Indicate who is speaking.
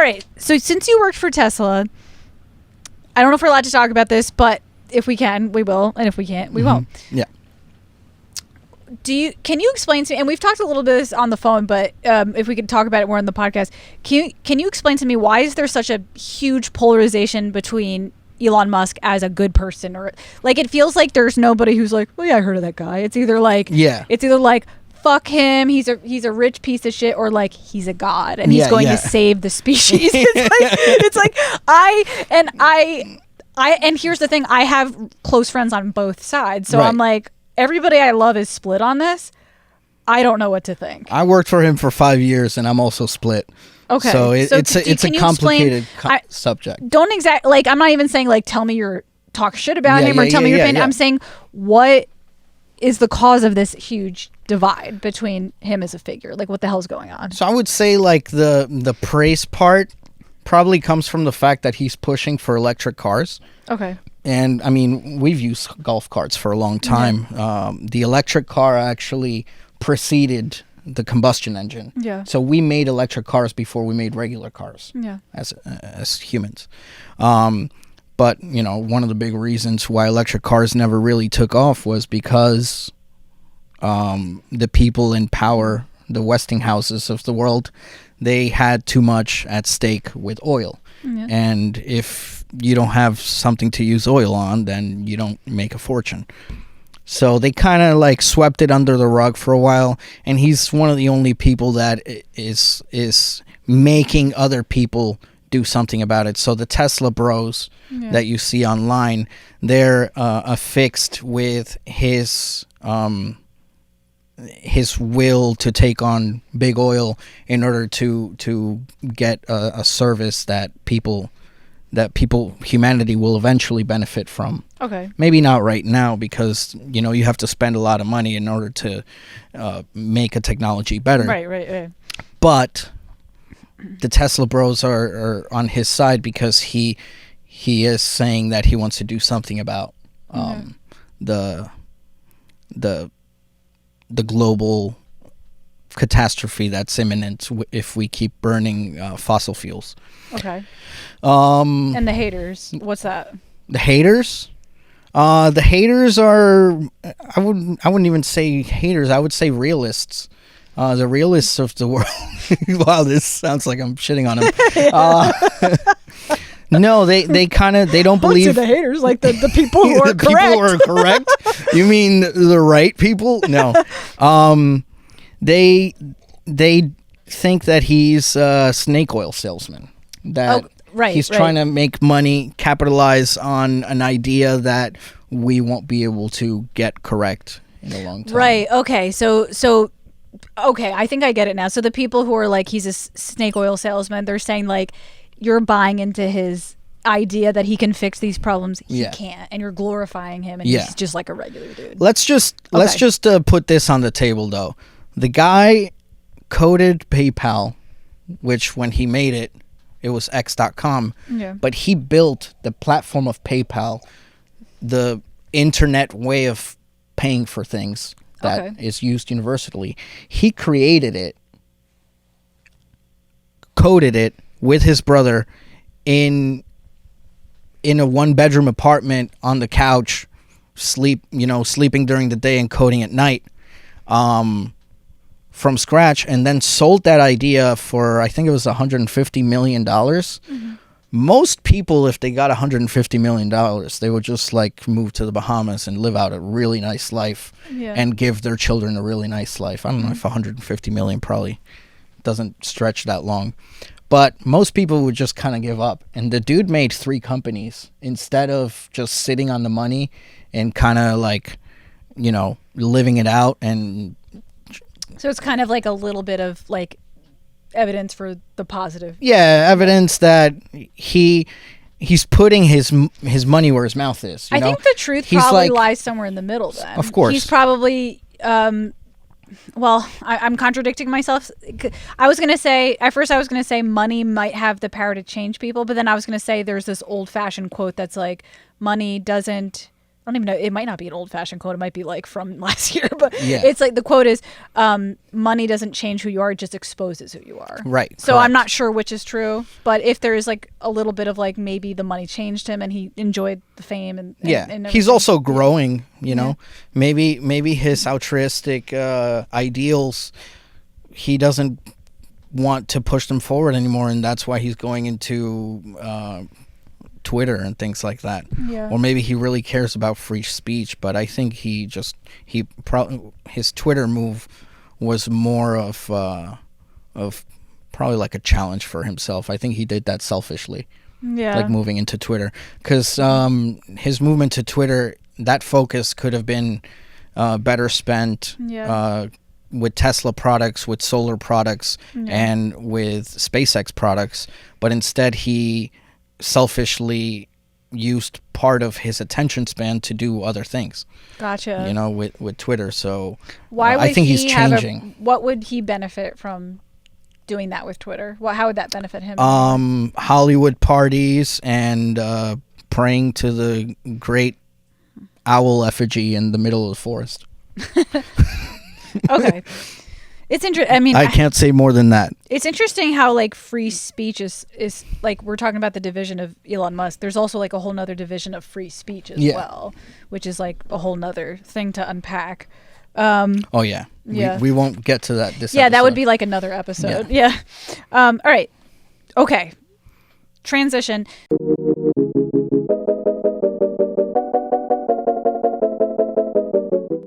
Speaker 1: right. So since you worked for Tesla, I don't know if we're allowed to talk about this, but if we can, we will. And if we can't, we won't.
Speaker 2: Yeah.
Speaker 1: Can you explain to me, and we've talked a little bit of this on the phone, but if we could talk about it more on the podcast, can you explain to me why is there such a huge polarization between Elon Musk as a good person, or like it feels like there's nobody who's like, oh yeah, I heard of that guy. It's either like fuck him, he's a rich piece of shit, or like he's a god and he's going to save the species. And here's the thing, I have close friends on both sides, so right. I'm like, everybody I love is split on this. I don't know what to think.
Speaker 2: I worked for him for 5 years and I'm also split.
Speaker 1: Okay.
Speaker 2: So it's a complicated subject.
Speaker 1: Don't I'm not even saying like tell me your talk shit about him or tell me your opinion. I'm saying what is the cause of this huge divide between him as a figure? Like what the hell's going on?
Speaker 2: So I would say like the praise part probably comes from the fact that he's pushing for electric cars.
Speaker 1: Okay.
Speaker 2: And I mean, we've used golf carts for a long time. Yeah. The electric car actually preceded the combustion engine.
Speaker 1: Yeah.
Speaker 2: So we made electric cars before we made regular cars.
Speaker 1: Yeah.
Speaker 2: As humans. But, you know, one of the big reasons why electric cars never really took off was because the people in power, the Westinghouses of the world, they had too much at stake with oil. Yeah. And if you don't have something to use oil on, then you don't make a fortune. So they kind of like swept it under the rug for a while, and he's one of the only people that is making other people do something about it. So the Tesla bros that you see online, they're affixed with his will to take on big oil in order to get a service that humanity will eventually benefit from.
Speaker 1: Okay.
Speaker 2: Maybe not right now because, you know, you have to spend a lot of money in order to make a technology better.
Speaker 1: Right.
Speaker 2: But the Tesla bros are on his side because he is saying that he wants to do something about the global catastrophe that's imminent if we keep burning fossil fuels.
Speaker 1: Okay. And the haters, what's that?
Speaker 2: The haters? The haters are, I wouldn't even say haters, I would say realists. The realists of the world. Wow, this sounds like I'm shitting on them. No, they don't believe.
Speaker 1: The haters, like the people who are
Speaker 2: the
Speaker 1: correct.
Speaker 2: People who are correct? You mean the right people? No. They think that he's a snake oil salesman. That he's trying to make money, capitalize on an idea that we won't be able to get correct in a long time.
Speaker 1: Right. Okay. So okay, I think I get it now. So the people who are like, he's a snake oil salesman, they're saying like, you're buying into his idea that he can fix these problems. He can't, and you're glorifying him, and he's just like a regular dude.
Speaker 2: Let's just put this on the table though. The guy coded PayPal, which when he made it, it was X.com. Yeah. But he built the platform of PayPal, the internet way of paying for things that is used universally. He created it, coded it with his brother in a 1-bedroom apartment on the couch, sleeping during the day and coding at night, from scratch, and then sold that idea for, I think it was $150 million. Mm-hmm. Most people, if they got $150 million, they would just like move to the Bahamas and live out a really nice life and give their children a really nice life. I don't know if $150 million probably doesn't stretch that long. But most people would just kind of give up. And the dude made 3 companies instead of just sitting on the money and kind of like, living it out. And
Speaker 1: so it's kind of like a little bit of like evidence for the positive.
Speaker 2: Yeah, evidence that he's putting his money where his mouth is.
Speaker 1: I think the truth probably lies somewhere in the middle then.
Speaker 2: Of course.
Speaker 1: He's probably... well, I'm contradicting myself. I was going to say money might have the power to change people, but then I was going to say there's this old-fashioned quote that's like, money doesn't don't even know. It might not be an old-fashioned quote. It might be like from last year, but
Speaker 2: Yeah.
Speaker 1: it's like the quote is, "Money doesn't change who you are; it just exposes who you are."
Speaker 2: Right.
Speaker 1: So
Speaker 2: correct.
Speaker 1: I'm not sure which is true, but if there is like a little bit of like maybe the money changed him and he enjoyed the fame and
Speaker 2: Yeah,
Speaker 1: and
Speaker 2: he's
Speaker 1: everything.
Speaker 2: also growing. You know, maybe his altruistic ideals, he doesn't want to push them forward anymore, and that's why he's going into Twitter and things like that.
Speaker 1: Yeah.
Speaker 2: Or maybe he really cares about free speech, but I think his Twitter move was more of probably like a challenge for himself. I think he did that selfishly,
Speaker 1: Yeah.
Speaker 2: like moving into Twitter, because his movement to Twitter, that focus could have been better spent with Tesla products, with solar products, and with SpaceX products, but instead he selfishly used part of his attention span to do other things.
Speaker 1: Gotcha.
Speaker 2: You know, with Twitter. So
Speaker 1: Why would
Speaker 2: I think
Speaker 1: he
Speaker 2: he's
Speaker 1: have
Speaker 2: changing.
Speaker 1: what would he benefit from doing that with Twitter? How would that benefit him?
Speaker 2: Hollywood parties and praying to the great owl effigy in the middle of the forest.
Speaker 1: Okay. It's interesting. I mean,
Speaker 2: I can't say more than that.
Speaker 1: it's interesting how like free speech is like, we're talking about the division of Elon Musk. There's also like a whole nother division of free speech as well, which is like a whole nother thing to unpack.
Speaker 2: Oh yeah.
Speaker 1: Yeah.
Speaker 2: We won't get to that this
Speaker 1: Yeah, that would
Speaker 2: episode.
Speaker 1: be like another episode. Yeah. All right. Okay. Transition.